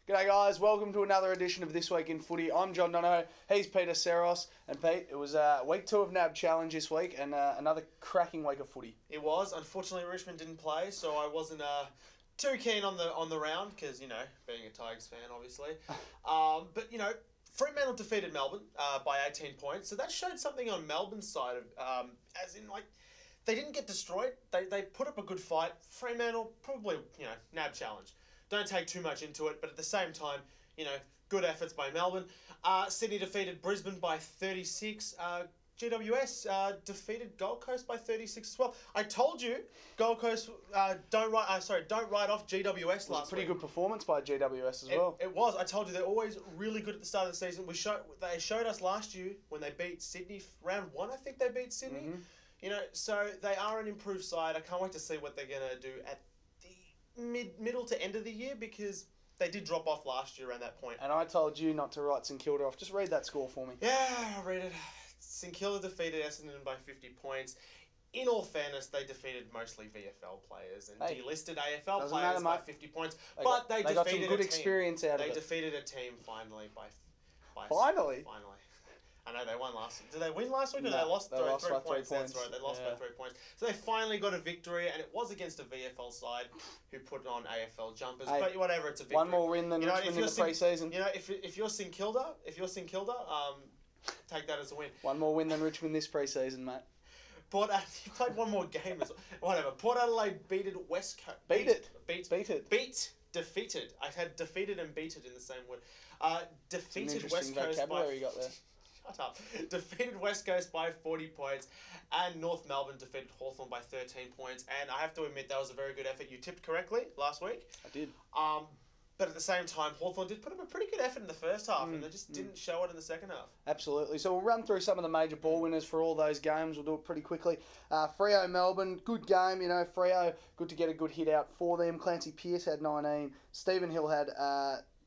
G'day guys, welcome to another edition of This Week in Footy. I'm John Donoho, he's Peter Seros, and Pete, it was week 2 of Nab Challenge this week, and another cracking week of footy. It was. Unfortunately, Richmond didn't play, so I wasn't too keen on the round, because, being a Tigers fan, obviously. But, Fremantle defeated Melbourne by 18 points, so that showed something on Melbourne's side, as in, they didn't get destroyed. They put up a good fight. Fremantle, probably, Nab Challenge. Don't take too much into it, but at the same time, good efforts by Melbourne. Sydney defeated Brisbane by 36. GWS defeated Gold Coast by 36 as well. I told you, Gold Coast don't write off GWS last week. Pretty good performance by GWS as well. It was. I told you they're always really good at the start of the season. They showed us last year when they beat Sydney round 1. I think they beat Sydney. Mm-hmm. So they are an improved side. I can't wait to see what they're gonna do at the middle to end of the year, because they did drop off last year around that point. And I told you not to write St Kilda off. Just read that score for me. Yeah, I'll read it. St Kilda defeated Essendon by 50 points. In all fairness, they defeated mostly VFL players and delisted AFL players by 50 points. They got some good experience out of it. They defeated a team finally by Finally? Finally. I know they won last week. Did they win last week or no, they lost? They lost by 3 points. That's right, they lost by 3 points. So they finally got a victory, and it was against a VFL side who put on AFL jumpers. Hey, but whatever, it's a victory. One more win than Richmond in the pre-season. If you're St Kilda, take that as a win. One more win than Richmond this pre-season, mate. You played one more game as well. Whatever. Port Adelaide beated West Coast. Defeated. I had defeated and beated in the same word. Defeated West Coast vocabulary you got there. Shut up. Defeated West Coast by 40 points, and North Melbourne defeated Hawthorn by 13 points. And I have to admit, that was a very good effort. You tipped correctly last week. I did. But at the same time, Hawthorn did put up a pretty good effort in the first half, and they just didn't show it in the second half. Absolutely. So we'll run through some of the major ball winners for all those games. We'll do it pretty quickly. Freo Melbourne, good game. Freo, good to get a good hit out for them. Clancy Pearce had 19. Stephen Hill had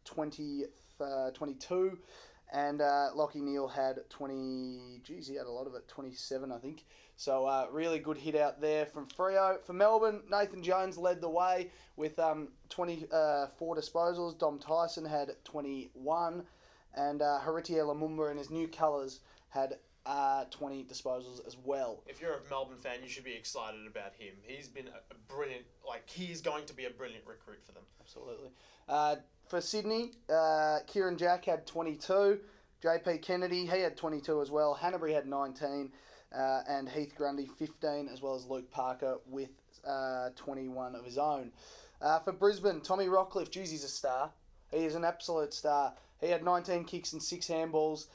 22. And Lockie Neal had 20... Geez, he had a lot of it. 27, I think. So, really good hit out there from Freo. For Melbourne, Nathan Jones led the way with 24 disposals. Dom Tyson had 21. And Haritia Lumumba in his new colours had 20 disposals as well. If you're a Melbourne fan, you should be excited about him. He's been a brilliant... he's going to be a brilliant recruit for them. Absolutely. For Sydney, Kieran Jack had 22. JP Kennedy, he had 22 as well. Hanbury had 19. And Heath Grundy, 15, as well as Luke Parker with 21 of his own. For Brisbane, Tommy Rockcliffe, geez, he's a star. He is an absolute star. He had 19 kicks and 6 handballs.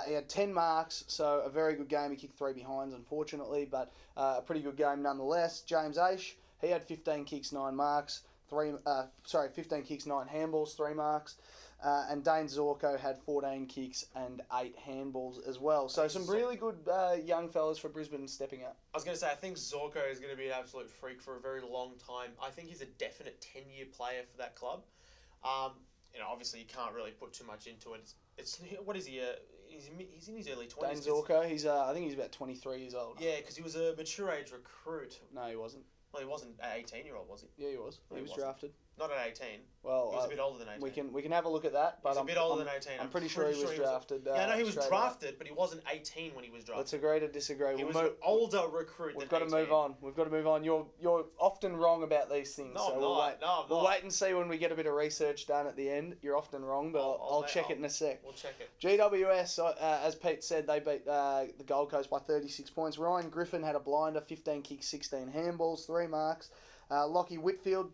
He had 10 marks, so a very good game. He kicked 3 behinds, unfortunately, but a pretty good game nonetheless. James Aish, he had 15 kicks, 9 marks. 15 kicks, 9 handballs, 3 marks. And Dane Zorko had 14 kicks and 8 handballs as well. So some really good young fellas for Brisbane stepping up. I was going to say, I think Zorko is going to be an absolute freak for a very long time. I think he's a definite 10-year player for that club. Obviously you can't really put too much into it. What is he? He's in his early 20s. Dane Zorko, I think he's about 23 years old. Yeah, because he was a mature age recruit. No, he wasn't. Well, he wasn't an 18-year-old, was he? Yeah, he was. He was drafted. Not at 18. Well, he was a bit older than 18. We can have a look at that, but He's a bit older than 18. I'm pretty sure he was drafted. I know he was drafted, but he wasn't 18 when he was drafted. Let's agree to disagree. He was an older recruit. We've got to move on. You're often wrong about these things. No, I'm not. We'll wait and see when we get a bit of research done at the end. You're often wrong, but I'll check it in a sec. We'll check it. GWS, as Pete said, they beat the Gold Coast by 36 points. Ryan Griffin had a blinder, 15 kicks, 16 handballs, 3 marks. Lockie Whitfield,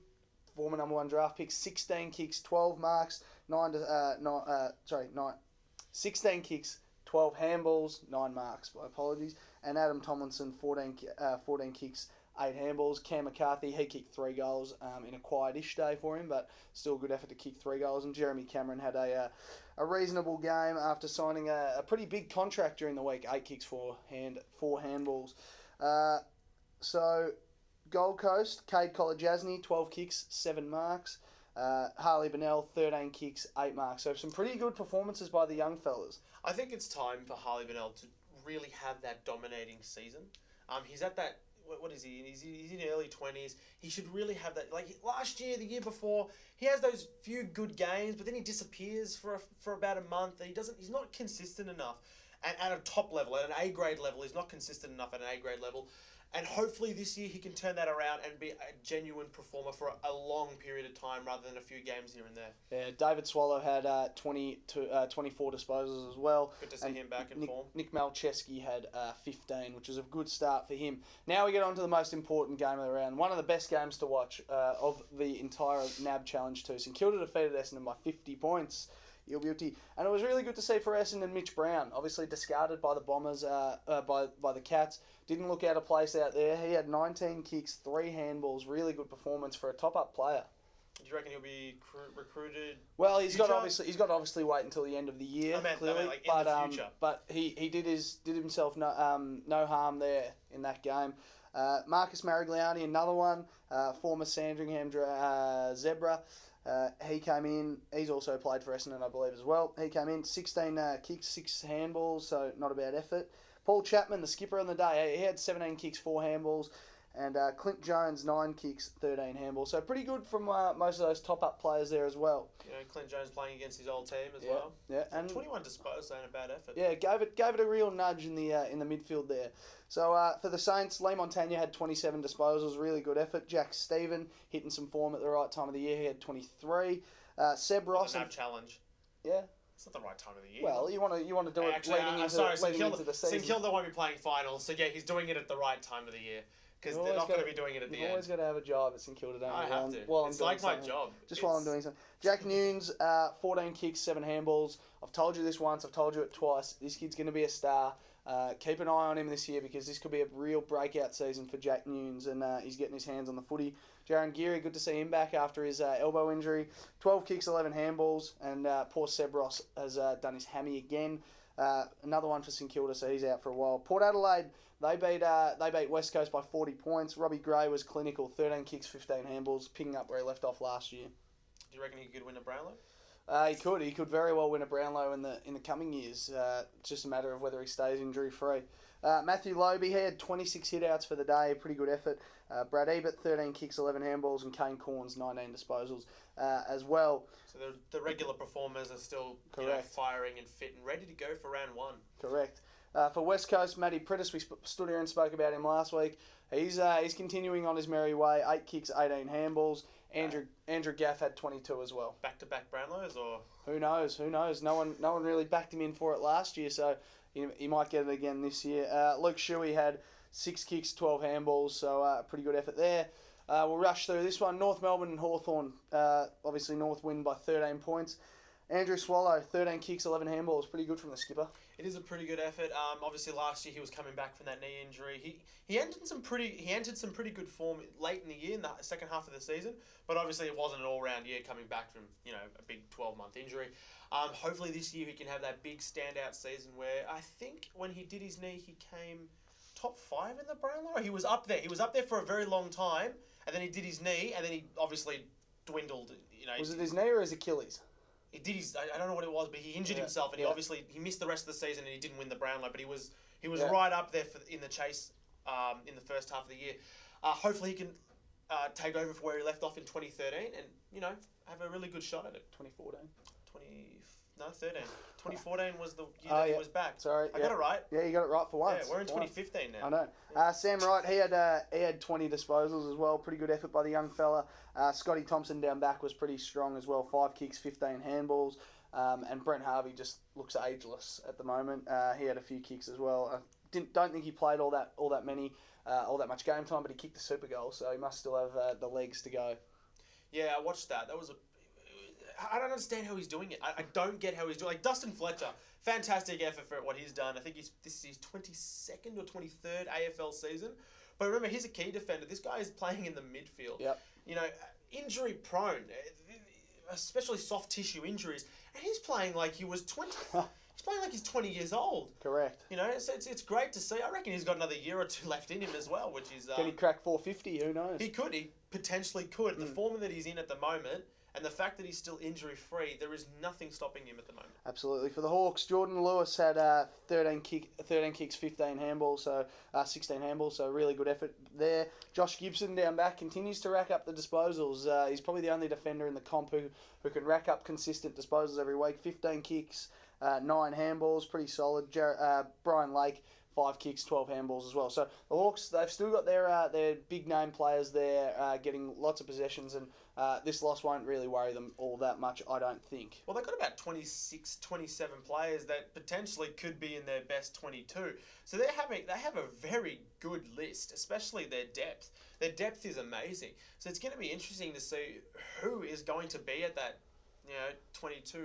former number 1 draft pick, 16 kicks, 12 marks, 16 kicks, 12 handballs, 9 marks. My apologies. And Adam Tomlinson, 14 kicks, 8 handballs. Cam McCarthy, he kicked 3 goals in a quietish day for him, but still a good effort to kick 3 goals. And Jeremy Cameron had a reasonable game after signing a pretty big contract during the week. 8 kicks, 4 handballs. So Gold Coast, Cade Kolajasny, 12 kicks, 7 marks. Harley Bennell, 13 kicks, 8 marks. So some pretty good performances by the young fellas. I think it's time for Harley Bennell to really have that dominating season. He's at that what is he? He's in the early 20s. He should really have that. Like last year, the year before, he has those few good games, but then he disappears for about a month. And he's not consistent enough. And at a top level, at an A grade level, he's not consistent enough at an A grade level. And hopefully this year he can turn that around and be a genuine performer for a long period of time rather than a few games here and there. Yeah, David Swallow had 24 disposals as well. Good to see him back in form. Nick Malcheski had 15, which is a good start for him. Now we get on to the most important game of the round. One of the best games to watch of the entire NAB Challenge too. St Kilda defeated Essendon by 50 points. You're beauty. And it was really good to see for Essendon Mitch Brown, obviously discarded by the Bombers, by the Cats. Didn't look out of place out there. He had 19 kicks, 3 handballs. Really good performance for a top-up player. Do you reckon he'll be recruited? Well, he's got to obviously wait until the end of the year. Clearly, like in the future. But he did himself no harm there in that game. Marcus Marigliani, another one, former Sandringham Zebra. He came in. He's also played for Essendon, I believe, as well. He came in 16 kicks, 6 handballs, so not a bad effort. Paul Chapman, the skipper on the day, he had 17 kicks, 4 handballs. And Clint Jones, 9 kicks, 13 handballs. So pretty good from most of those top-up players there as well. Clint Jones playing against his old team as well. Yeah, and 21 disposed ain't a bad effort. Yeah, gave it a real nudge in the midfield there. So for the Saints, Lee Montagna had 27 disposals, really good effort. Jack Stephen hitting some form at the right time of the year. He had 23. Seb Ross. The NAB challenge. Yeah. It's not the right time of the year. Well, you want to do it leading into the season. St Kilda won't be playing finals, so yeah, he's doing it at the right time of the year. Because they're not going to be doing it at the end. You've always got to have a job at St Kilda, don't you? I have to. It's like my job. While I'm doing something. Jack Nunes, 14 kicks, 7 handballs. I've told you this once, I've told you it twice. This kid's going to be a star. Keep an eye on him this year because this could be a real breakout season for Jack Nunes, and he's getting his hands on the footy. Jaron Geary, good to see him back after his elbow injury. 12 kicks, 11 handballs, and poor Seb Ross has done his hammy again. Another one for St Kilda, so he's out for a while. Port Adelaide, they beat West Coast by 40 points. Robbie Gray was clinical, 13 kicks, 15 handballs, picking up where he left off last year. Do you reckon he could win a Brownlow? He could very well win a Brownlow in the coming years. It's just a matter of whether he stays injury free. Matthew Lobe, he had 26 hitouts for the day, pretty good effort. Brad Ebert, 13 kicks, 11 handballs, and Kane Corns, 19 disposals as well. So the regular performers are still firing and fit and ready to go for round 1. Correct. For West Coast, Matty Prittis, we stood here and spoke about him last week. He's continuing on his merry way, 8 kicks, 18 handballs. Andrew Gaff had 22 as well. Back-to-back Brownlows, or who knows? No one really backed him in for it last year, so he might get it again this year. Luke Shuey had 6 kicks, 12 handballs, so pretty good effort there. We'll rush through this one. North Melbourne and Hawthorn. Obviously North win by 13 points. Andrew Swallow, 13 kicks, 11 handballs. Pretty good from the skipper. It is a pretty good effort. Obviously last year he was coming back from that knee injury. He entered some pretty good form late in the year in the second half of the season, but obviously it wasn't an all-round year coming back from a big 12-month injury. Hopefully this year he can have that big standout season where I think when he did his knee he came top 5 in the Brownlow. He was up there. He was up there for a very long time, and then he did his knee, and then he obviously dwindled. Was it his knee or his Achilles? He did his. I don't know what it was, but he injured himself, and he missed the rest of the season, and he didn't win the Brownlow. But he was right up there in the chase in the first half of the year. Hopefully, he can take over for where he left off in 2013, and have a really good shot at it. 2014. 13. 2014 was the year that he was back. Sorry, I got it right. Yeah, you got it right for once. Yeah, we're in 2015 now. I know. Sam Wright, he had 20 disposals as well. Pretty good effort by the young fella. Scotty Thompson down back was pretty strong as well. 5 kicks, 15 handballs. And Brent Harvey just looks ageless at the moment. He had a few kicks as well. Don't think he played all that much game time, but he kicked a super goal, so he must still have the legs to go. Yeah, I watched that. I don't understand how he's doing it. I don't get how he's doing it. Like Dustin Fletcher, fantastic effort for what he's done. I think this is his 22nd or 23rd AFL season. But remember, he's a key defender. This guy is playing in the midfield. Yep. Injury prone, especially soft tissue injuries. And he's playing like he was 20. He's playing like he's 20 years old. Correct. So it's great to see. I reckon he's got another year or 2 left in him as well, which is... Can he crack 450? Who knows? He potentially could. The form that he's in at the moment... And the fact that he's still injury-free, there is nothing stopping him at the moment. Absolutely. For the Hawks, Jordan Lewis had 13 kicks, 15 handballs, so 16 handballs, so really good effort there. Josh Gibson down back continues to rack up the disposals. He's probably the only defender in the comp who can rack up consistent disposals every week. 15 kicks, 9 handballs, pretty solid. Brian Lake, 5 kicks, 12 handballs as well. So the Hawks, they've still got their big name players there getting lots of possessions, and this loss won't really worry them all that much, I don't think. Well, they've got about 26, 27 players that potentially could be in their best 22. So they have a very good list, especially their depth. Their depth is amazing. So it's going to be interesting to see who is going to be at that 22 in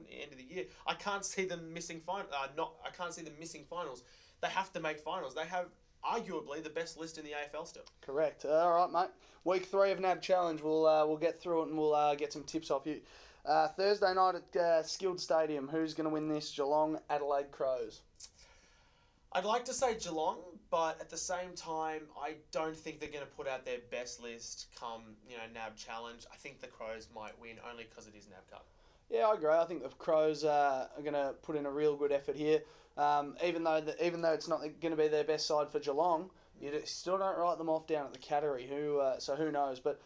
the end of the year. I can't see them missing I can't see them missing finals. They have to make finals. They have arguably the best list in the AFL still. Correct. All right, mate. Week 3 of NAB Challenge. We'll get through it and we'll get some tips off you. Thursday night at Skilled Stadium. Who's going to win this? Geelong, Adelaide Crows. I'd like to say Geelong, but at the same time, I don't think they're going to put out their best list come NAB Challenge. I think the Crows might win only because it is NAB Cup. Yeah, I agree. I think the Crows are going to put in a real good effort here. Even though it's not going to be their best side for Geelong, you still don't write them off down at the Cattery. So who knows? But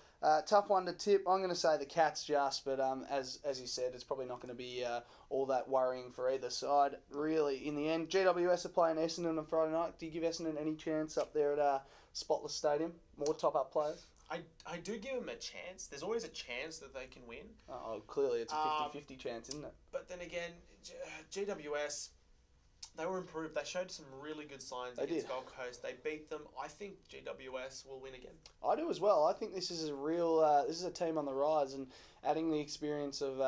tough one to tip. I'm going to say the Cats just, but as you said, it's probably not going to be all that worrying for either side. Really, in the end, GWS are playing Essendon on Friday night. Do you give Essendon any chance up there at Spotless Stadium? More top-up players? I do give them a chance. There's always a chance that they can win. Oh, clearly it's a 50-50 chance, isn't it? But then again, GWS, they were improved. They showed some really good signs against Gold Coast. They beat them. I think GWS will win again. I do as well. I think this is a real. This is a team on the rise, and adding the experience of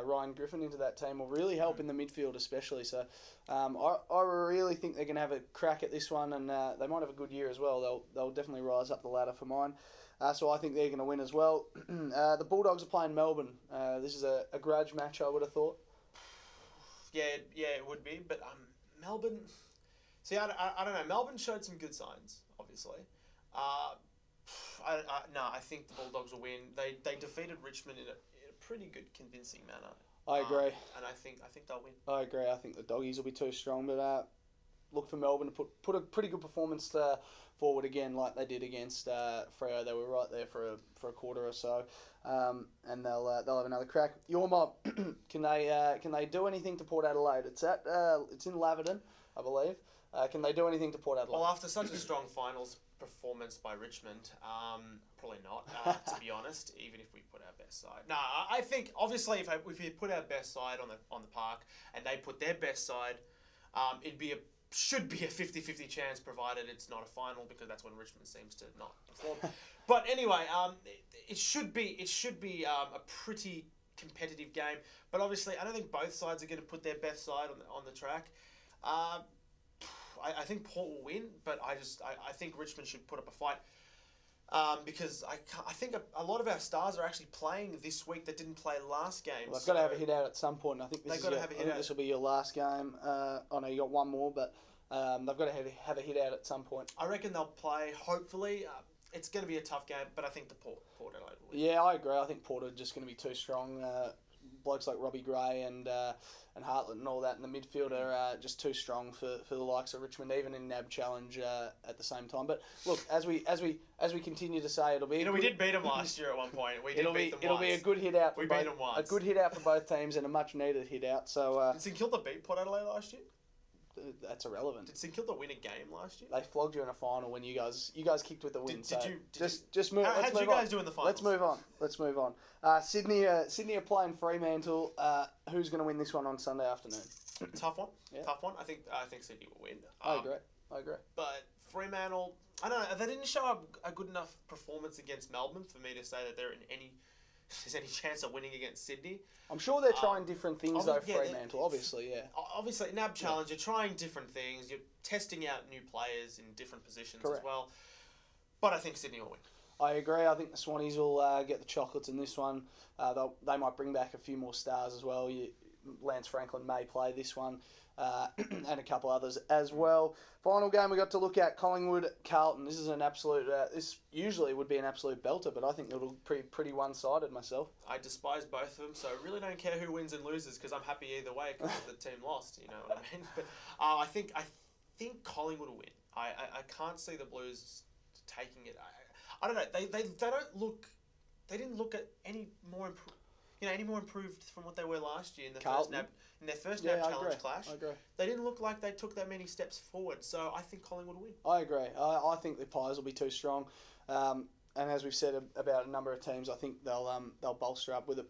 Ryan Griffin into that team will really help in the midfield, especially. So, I really think they're going to have a crack at this one, and they might have a good year as well. They'll definitely rise up the ladder for mine. So I think they're going to win as well. The Bulldogs are playing Melbourne. This is a grudge match, I would have thought. Yeah, it would be. But Melbourne... See, I don't know. Melbourne showed some good signs, obviously. I think the Bulldogs will win. They defeated Richmond in a pretty good, convincing manner. I agree. And I think they'll win. I agree. I think the Doggies will be too strong, but look for Melbourne to put a pretty good performance forward again, like they did against Freo. They were right there for a quarter or so, and they'll have another crack. Your mob, can they do anything to Port Adelaide? It's in Laverton, I believe. Can they do anything to Port Adelaide? Well, after such a strong finals performance by Richmond, probably not. To be honest, even if we put our best side. No, I think obviously if we put our best side on the park and they put their best side, should be a 50-50 chance, provided it's not a final, because that's when Richmond seems to not perform. But anyway, it should be a pretty competitive game. But obviously, I don't think both sides are going to put their best side on the track. I think Port will win, but I think Richmond should put up a fight. Because I think a lot of our stars are actually playing this week that didn't play last game. Well, they've got to have a hit out at some point. I think this will be your last game. I know you got one more, but they've got to have a hit out at some point. I reckon they'll play. Hopefully, it's going to be a tough game, but I think the Port Adelaide will win. Yeah, I agree. I think Port are just going to be too strong. Blokes like Robbie Gray and Hartlett and all that in the midfield are just too strong for the likes of Richmond, even in NAB Challenge at the same time. But look, as we continue to say, it'll be we did beat them last year at one point. It'll be a good hit out. We beat them once. A good hit out for both teams and a much needed hit out. So did St Kilda beat Port Adelaide last year? That's irrelevant. Did St Kilda win a game last year? They flogged you in a final when you guys kicked with the win. Just move. How did you guys do in the finals? Let's move on. Sydney are playing Fremantle. Who's going to win this one on Sunday afternoon? Tough one. Yeah. Tough one. I think Sydney will win. I agree. But Fremantle, I don't know. They didn't show a good enough performance against Melbourne for me to say that there's any chance of winning against Sydney. I'm sure they're trying different things though, Fremantle, obviously, yeah. Obviously, NAB Challenge, you're trying different things. You're testing out new players in different positions as well. But I think Sydney will win. I agree. I think the Swannies will get the chocolates in this one. They might bring back a few more stars as well. Lance Franklin may play this one, and a couple others as well. Final game we got to look at, Collingwood-Carlton. This is an absolute... this usually would be an absolute belter, but I think it'll be pretty one-sided myself. I despise both of them, so I really don't care who wins and loses because I'm happy either way because the team lost, you know what I mean? But I think Collingwood will win. I can't see the Blues taking it. I don't know. They don't look... They didn't look at any more improved from what they were last year in the first NAB challenge clash. I agree. They didn't look like they took that many steps forward, so I think Collingwood will win. I agree. I think the Pies will be too strong, and as we've said about a number of teams, I think they'll bolster up with a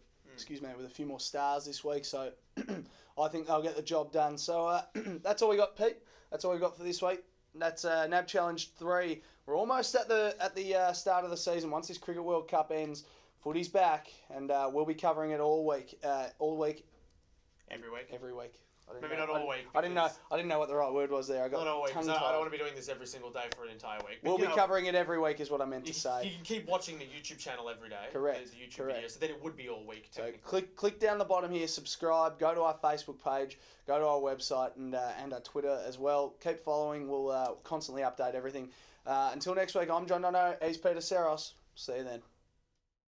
few more stars this week. So I think they'll get the job done. So that's all we got, Pete. That's all we got for this week. That's NAB Challenge 3. We're almost at the start of the season. Once this Cricket World Cup ends, footy's back, and we'll be covering it all week. Every week. Every week. Maybe not all week. I didn't know what the right word was there. I got not all week. I tongue-tied. don't want to be doing this every single day for an entire week. We'll be covering it every week, is what I meant to say. You can keep watching the YouTube channel every day. Correct. The YouTube video, so then it would be all week. So click down the bottom here, subscribe, go to our Facebook page, go to our website, and our Twitter as well. Keep following. We'll constantly update everything. Until next week, I'm John Dono. He's Peter Saros. See you then.